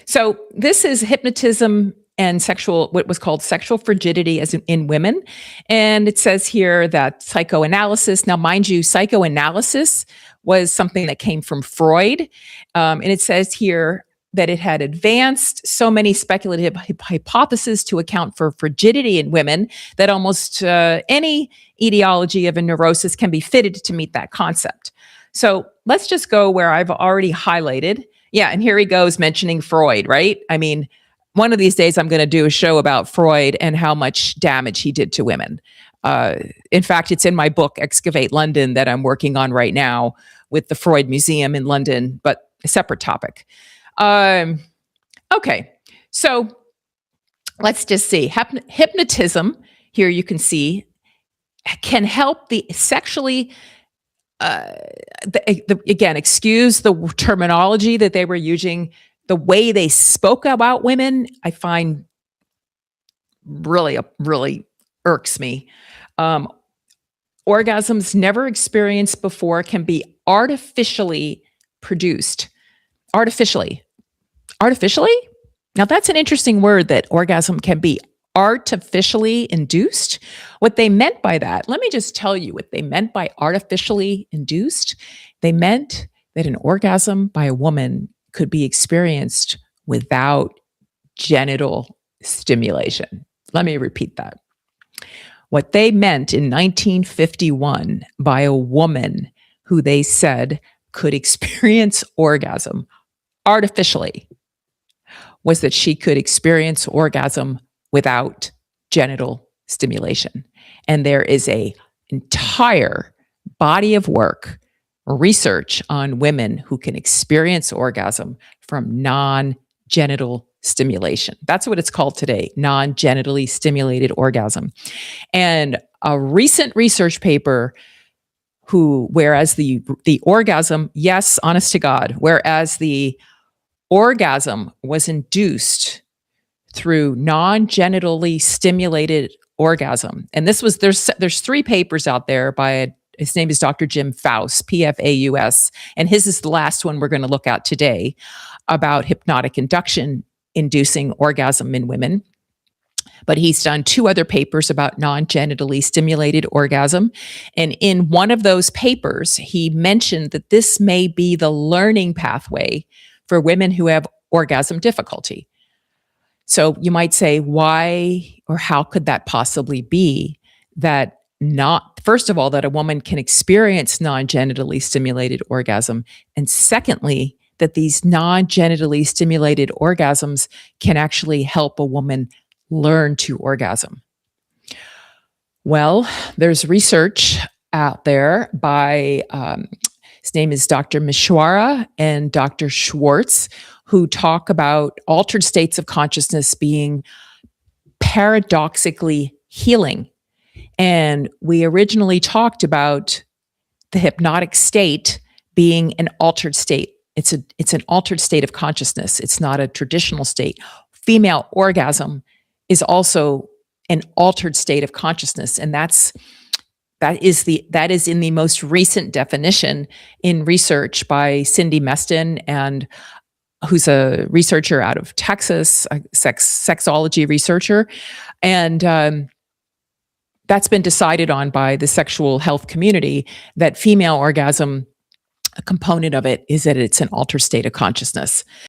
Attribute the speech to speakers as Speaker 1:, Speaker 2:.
Speaker 1: So this is hypnotism and what was called sexual frigidity in women. And it says here that psychoanalysis, now mind you, psychoanalysis was something that came from Freud. And it says here that it had advanced so many speculative hypotheses to account for frigidity in women that almost any etiology of a neurosis can be fitted to meet that concept. So let's just go where I've already highlighted. Yeah, and here he goes mentioning Freud, right? I mean, one of these days I'm going to do a show about Freud and how much damage he did to women. In fact, it's in my book, Excavate London, that I'm working on right now with the Freud Museum in London, but a separate topic. Okay, so let's just see. Hypnotism, here you can see, can help the sexually again, excuse the terminology that they were using. The way they spoke about women, I find really irks me. Orgasms never experienced before can be artificially produced. Artificially. Now that's an interesting word, that orgasm can be artificially induced. What they meant by that, let me just tell you what they meant by artificially induced. They meant that an orgasm by a woman could be experienced without genital stimulation. Let me repeat that. What they meant in 1951 by a woman who they said could experience orgasm artificially was that she could experience orgasm without genital stimulation. And there is an entire body of work, research on women who can experience orgasm from non-genital stimulation. That's what it's called today, non-genitally stimulated orgasm. And a recent research paper whereas the orgasm, yes, honest to God, whereas the orgasm was induced through non-genitally stimulated orgasm. And there's 3 papers out there by his name is Dr. Jim Faus, Pfaus, and his is the last one we're going to look at today about hypnotic induction inducing orgasm in women. But he's done 2 other papers about non-genitally stimulated orgasm. And in one of those papers, he mentioned that this may be the learning pathway for women who have orgasm difficulty. So you might say, why or how could that possibly be that first of all, that a woman can experience non-genitally stimulated orgasm, and secondly, that these non-genitally stimulated orgasms can actually help a woman learn to orgasm? Well, there's research out there by, his name is Dr. Mishwara and Dr. Schwartz, who talk about altered states of consciousness being paradoxically healing. And we originally talked about the hypnotic state being an altered state. It's an altered state of consciousness. It's not a traditional state. Female orgasm is also an altered state of consciousness, and that is in the most recent definition in research by Cindy Meston, and who's a researcher out of Texas, a sexology researcher, and that's been decided on by the sexual health community, that female orgasm, a component of it is that it's an altered state of consciousness.